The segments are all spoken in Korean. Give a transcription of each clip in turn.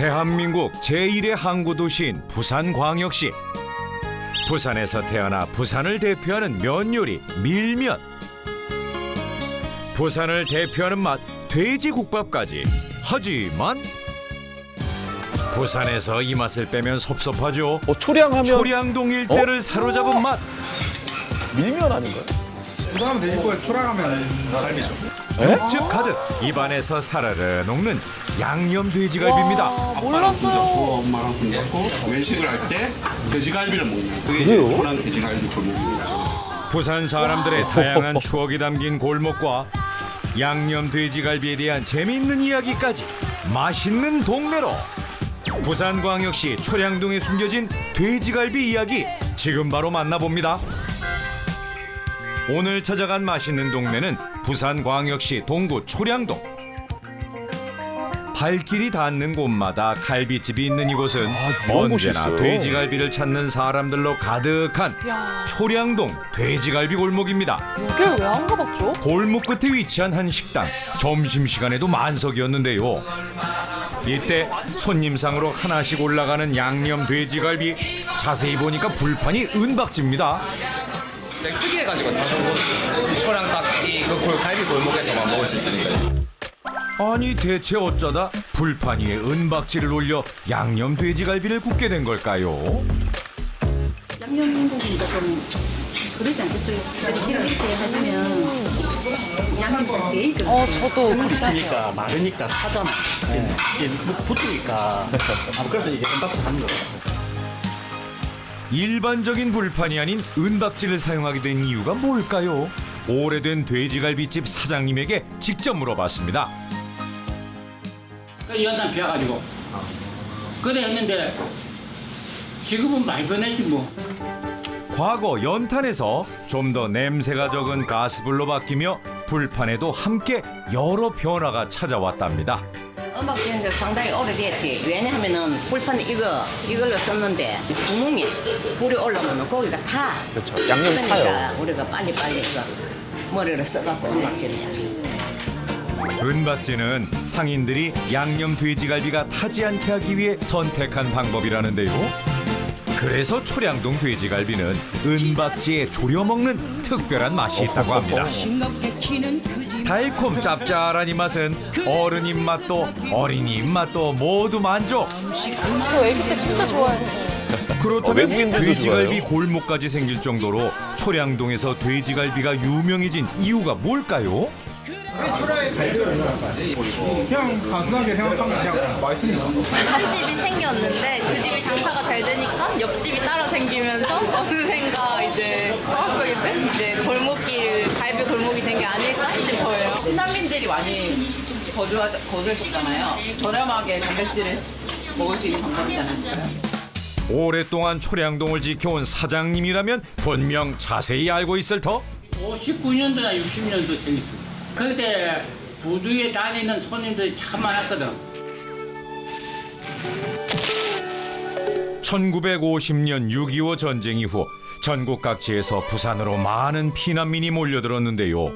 대한민국 제1의 항구 도시인 부산광역시. 부산에서 태어나 부산을 대표하는 면 요리 밀면. 부산을 대표하는 맛 돼지국밥까지. 하지만 부산에서 이 맛을 빼면 섭섭하죠. 초량하면 초량동 일대를 사로잡은 맛. 밀면 아닌가요? 부산 돼지국밥에 초량하면 갈비죠. 육즙 가득 입안에서 사르르 녹는 양념 돼지갈비입니다. 몰랐어요. 엄마랑 손잡고 외식을 할 때 돼지갈비를 먹는 그게 그래요? 이제 초랑 돼지갈비 골목입니다. 부산 사람들의 다양한 추억이 담긴 골목과 양념 돼지갈비에 대한 재미있는 이야기까지 맛있는 동네로 부산광역시 초량동에 숨겨진 돼지갈비 이야기 지금 바로 만나봅니다. 오늘 찾아간 맛있는 동네는 부산광역시 동구 초량동. 발길이 닿는 곳마다 갈비집이 있는 이곳은 이런 곳이 언제나 있어요. 돼지갈비를 찾는 사람들로 가득한 야, 초량동 돼지갈비 골목입니다. 여길 왜 안 가봤죠? 골목 끝에 위치한 한 식당. 점심시간에도 만석이었는데요. 이때 손님상으로 하나씩 올라가는 양념 돼지갈비. 자세히 보니까 불판이 은박지입니다. 특이해가지고 초랑 딱이 갈비 골목에서만 먹을 수 있으니까요. 아니 대체 어쩌다 불판 위에 은박지를 올려 양념 돼지갈비를 굽게 된 걸까요? 양념국이니까 좀 그러지 않겠어요? 근데 지금 이렇게 해주면 양념장 돼 있거든요. 저도 그렇게 있으니까 마르니까 타잖아. 이게 붙으니까 그래서 이게 은박지 하는 거예요. 일반적인 불판이 아닌 은박지를 사용하게 된 이유가 뭘까요? 오래된 돼지갈비집 사장님에게 직접 물어봤습니다. 연탄 피워가지고 그래 했는데 지금은 많이 변했지 뭐. 과거 연탄에서 좀 더 냄새가 적은 가스불로 바뀌며 불판에도 함께 여러 변화가 찾아왔답니다. 은박지는 이제 상당히 오래됐지. 왜냐하면은 불판 이걸로 썼는데 구멍에 불이 올라오면 고기가 타. 그렇죠. 양념 그러니까 타요. 우리가 빨리빨리 머리를 써갖고 은박지를 했지. 은박지는 상인들이 양념 돼지갈비가 타지 않게 하기 위해 선택한 방법이라는데요. 그래서 초량동 돼지갈비는 은박지에 졸여 먹는 특별한 맛이 있다고 합니다. 달콤 짭짤한 이 맛은 어른 입맛도 어린이 입맛도 모두 만족. 저 애기 때 진짜 좋아했어요. 그렇다면 외국인들도 돼지갈비 좋아해요. 골목까지 생길 정도로 초량동에서 돼지갈비가 유명해진 이유가 뭘까요? 그냥 단순하게 생각하면 그냥 맛있으니까. 한 집이 생겼는데 그 집이 장사가 잘 되니까 옆집이 따라 생기면서 어느샌가 이제 골목길 갈비 골목이 된 게 아닐까 싶어요. 신난민들이 많이 거주했었잖아요. 저렴하게 단백질을 먹을 수 있는 방법이잖아요. 오랫동안 초량동을 지켜온 사장님이라면 분명 자세히 알고 있을 터. 59년도나 60년도 생겼습니다. 그때 부두에 다니는 손님들이 참 많았거든. 1950년 6.25 전쟁 이후 전국 각지에서 부산으로 많은 피난민이 몰려들었는데요.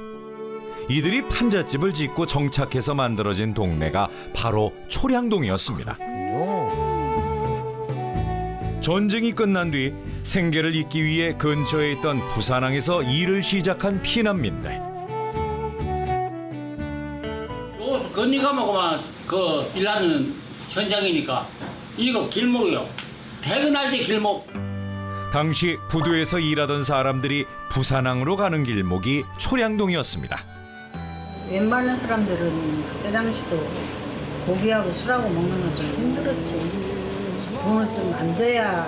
이들이 판잣집을 짓고 정착해서 만들어진 동네가 바로 초량동이었습니다. 전쟁이 끝난 뒤 생계를 잇기 위해 근처에 있던 부산항에서 일을 시작한 피난민들. 여기서 건너가면 그 일하는 현장이니까 이거 길목이요. 퇴근할 때 길목. 당시 부두에서 일하던 사람들이 부산항으로 가는 길목이 초량동이었습니다. 웬만한 사람들은 그때 당시도 고기하고 술하고 먹는 건 좀 힘들었지. 돈을 좀 안 줘야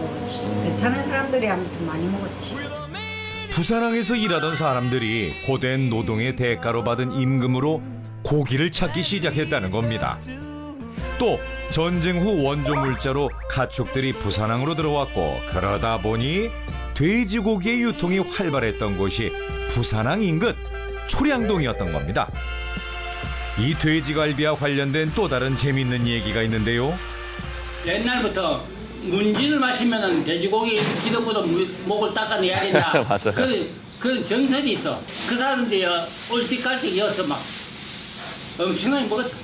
먹었지. 배 타는 사람들이 아무튼 많이 먹었지. 부산항에서 일하던 사람들이 고된 노동의 대가로 받은 임금으로 고기를 찾기 시작했다는 겁니다. 또 전쟁 후 원조 물자로 가축들이 부산항으로 들어왔고 그러다 보니 돼지고기의 유통이 활발했던 곳이 부산항 인근 초량동이었던 겁니다. 이 돼지갈비와 관련된 또 다른 재미있는 얘기가 있는데요. 옛날부터 문진을 마시면은 돼지고기 기름보다 목을 닦아내야 된다. 맞아요. 그런 정설이 있어. 그 사람들이 올직갈때 이어서 막 엄청나게 먹었어.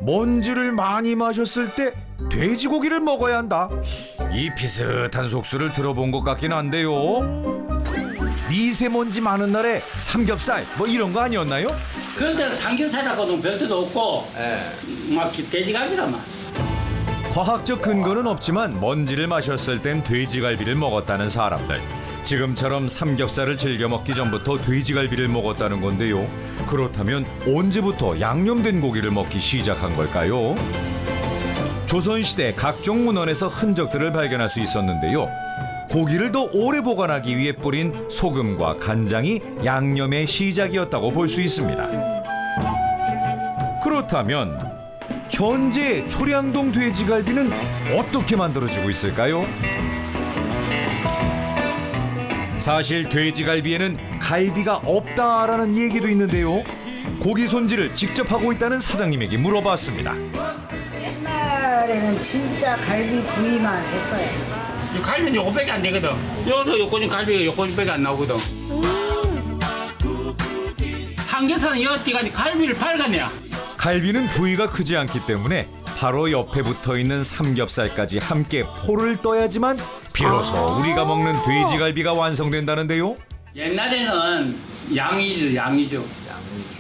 먼지를 많이 마셨을 때 돼지고기를 먹어야 한다. 이 비슷한 속수를 들어본 것 같긴 한데요. 미세먼지 많은 날에 삼겹살 뭐 이런 거 아니었나요? 그런데 삼겹살하고는 별도도 없고 막 돼지갈비라만. 과학적 근거는 없지만 먼지를 마셨을 땐 돼지갈비를 먹었다는 사람들. 지금처럼 삼겹살을 즐겨 먹기 전부터 돼지갈비를 먹었다는 건데요. 그렇다면 언제부터 양념된 고기를 먹기 시작한 걸까요? 조선시대 각종 문헌에서 흔적들을 발견할 수 있었는데요. 고기를 더 오래 보관하기 위해 뿌린 소금과 간장이 양념의 시작이었다고 볼 수 있습니다. 그렇다면 현재 초량동 돼지갈비는 어떻게 만들어지고 있을까요? 사실 돼지갈비에는 갈비가 없다라는 얘기도 있는데요. 고기 손질을 직접 하고 있다는 사장님에게 물어봤습니다. 옛날에는 진짜 갈비 부위만 했어요. 이 갈비는 요거밖에 안 되거든. 여기서 요거는 갈비가 요거밖에 안 나오거든. 한계산은 여기까지 갈비를 팔가냐. 갈비는 부위가 크지 않기 때문에 바로 옆에 붙어있는 삼겹살까지 함께 포를 떠야지만 비로소 우리가 먹는 돼지갈비가 완성된다는데요. 옛날에는 양이죠.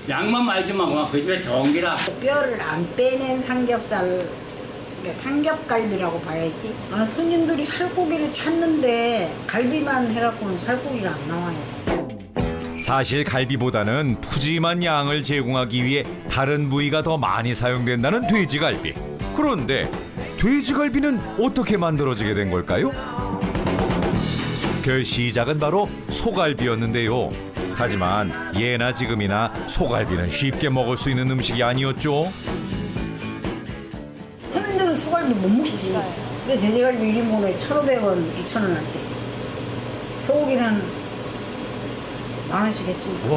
양만 많이 주면 그 집에 좋은 기라. 뼈를 안 빼낸 삼겹살, 그러니까 삼겹갈비라고 봐야지. 손님들이 살코기를 찾는데 갈비만 해갖고는 살코기가 안 나와요. 사실 갈비보다는 푸짐한 양을 제공하기 위해 다른 부위가 더 많이 사용된다는 돼지갈비. 그런데 돼지갈비는 어떻게 만들어지게 된 걸까요? 그 시작은 바로 소갈비였는데요. 하지만 예나 지금이나 소갈비는 쉽게 먹을 수 있는 음식이 아니었죠. 손님들은 소갈비 못 먹지. 근데 돼지갈비 1인분에 1,500원, 2,000원 할 때. 소고기는 10,000원씩 했습니다.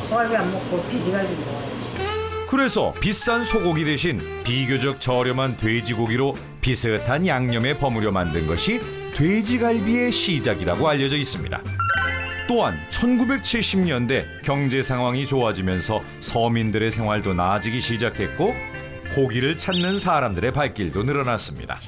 소갈비 안 먹고 돼지갈비 먹어야지. 그래서 비싼 소고기 대신 비교적 저렴한 돼지고기로 비슷한 양념에 버무려 만든 것이 돼지갈비의 시작이라고 알려져 있습니다. 또한 1970년대 경제 상황이 좋아지면서 서민들의 생활도 나아지기 시작했고 고기를 찾는 사람들의 발길도 늘어났습니다.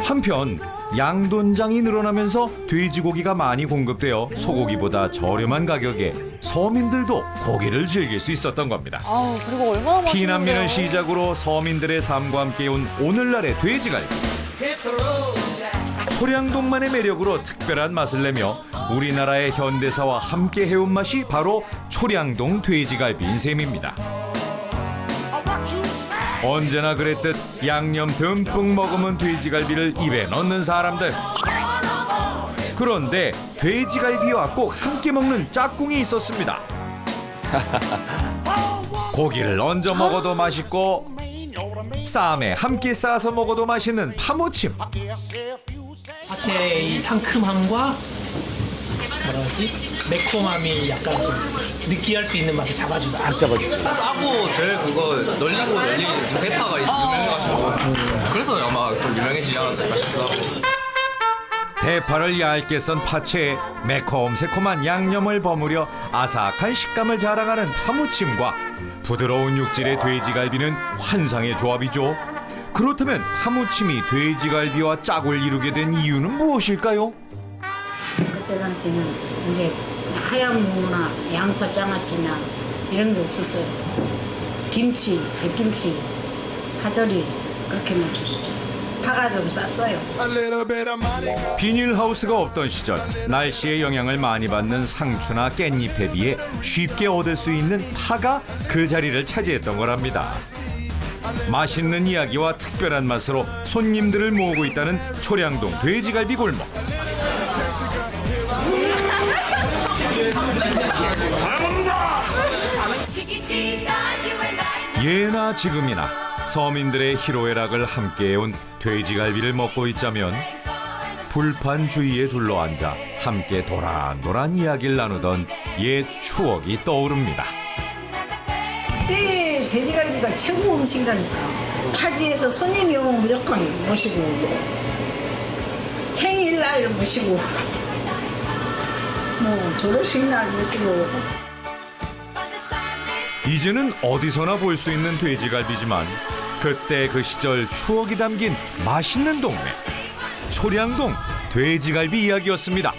한편 양돈장이 늘어나면서 돼지고기가 많이 공급되어 소고기보다 저렴한 가격에 서민들도 고기를 즐길 수 있었던 겁니다. 그리고 얼마나 피난민을 시작으로 서민들의 삶과 함께 온 오늘날의 돼지갈비. 초량동만의 매력으로 특별한 맛을 내며 우리나라의 현대사와 함께 해온 맛이 바로 초량동 돼지갈비인 셈입니다. 언제나 그랬듯 양념 듬뿍 머금은 돼지갈비를 입에 넣는 사람들. 그런데 돼지갈비와 꼭 함께 먹는 짝꿍이 있었습니다. 고기를 얹어 먹어도 맛있고 쌈에 함께 싸서 먹어도 맛있는 파무침. 파채의 이 상큼함과 매콤함이 약간 느끼할 수 있는 맛을 잡아주죠. 안 잡아주죠. 싸고 제일 그거 널리고 열린 그 대파가 유명해가지고 그래서 아마 좀 유명해지지 않았을까 싶기도 하고. 대파를 얇게 썬 파채에 매콤새콤한 양념을 버무려 아삭한 식감을 자랑하는 파무침과 부드러운 육질의 돼지갈비는 환상의 조합이죠. 그렇다면 파무침이 돼지갈비와 짝을 이루게 된 이유는 무엇일까요? 그때 당시에는 이제 하얀 무나 양파 장아찌나 이런 게 없었어요. 김치, 백김치, 파절이 그렇게만 줬었죠. 파가 좀 쌌어요. 비닐하우스가 없던 시절 날씨의 영향을 많이 받는 상추나 깻잎에 비해 쉽게 얻을 수 있는 파가 그 자리를 차지했던 거랍니다. 맛있는 이야기와 특별한 맛으로 손님들을 모으고 있다는 초량동 돼지갈비 골목. 예나 지금이나 서민들의 희로애락을 함께해온 돼지갈비를 먹고 있자면 불판 주위에 둘러앉아 함께 도란도란 이야기를 나누던 옛 추억이 떠오릅니다. 그때 돼지갈비가 최고 음식이라니까. 타지에서 손님이 오면 무조건 모시고 오고 생일날 모시고 오고 뭐 졸업식날 모시고 오고. 이제는 어디서나 볼 수 있는 돼지갈비지만 그때 그 시절 추억이 담긴 맛있는 동네 초량동 돼지갈비 이야기였습니다.